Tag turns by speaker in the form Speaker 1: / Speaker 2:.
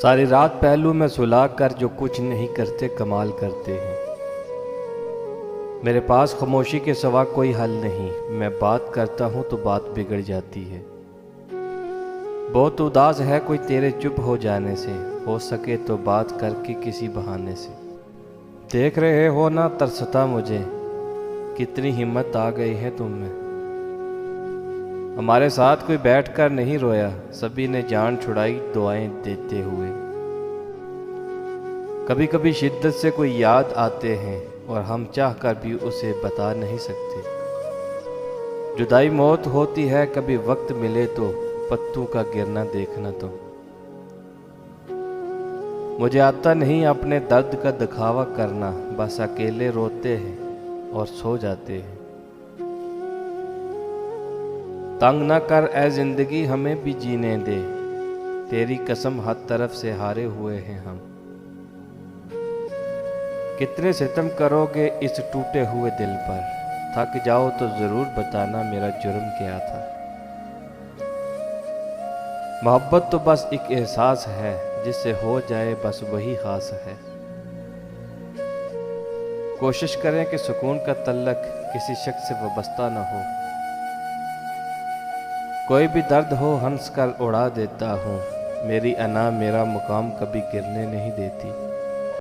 Speaker 1: सारी रात पहलू में सुला कर जो कुछ नहीं करते कमाल करते हैं। मेरे पास खामोशी के सिवा कोई हल नहीं, मैं बात करता हूँ तो बात बिगड़ जाती है। बहुत उदास है कोई तेरे चुप हो जाने से, हो सके तो बात करके किसी बहाने से। देख रहे हो ना तरसता मुझे, कितनी हिम्मत आ गई है तुम में। हमारे साथ कोई बैठकर नहीं रोया, सभी ने जान छुड़ाई दुआएं देते हुए। कभी कभी शिद्दत से कोई याद आते हैं और हम चाह कर भी उसे बता नहीं सकते। जुदाई मौत होती है, कभी वक्त मिले तो पत्तों का गिरना देखना। तो मुझे आता नहीं अपने दर्द का दिखावा करना, बस अकेले रोते हैं और सो जाते हैं। तंग न कर ए जिंदगी हमें भी जीने दे, तेरी कसम हर तरफ से हारे हुए हैं हम। कितने सितम करोगे इस टूटे हुए दिल पर, थक जाओ तो जरूर बताना मेरा जुर्म क्या था। मोहब्बत तो बस एक एहसास है, जिससे हो जाए बस वही खास है। कोशिश करें कि सुकून का तल्लक किसी शख्स से वाबस्ता न हो। कोई भी दर्द हो हंस कर उड़ा देता हूँ, मेरी अना मेरा मुकाम कभी गिरने नहीं देती।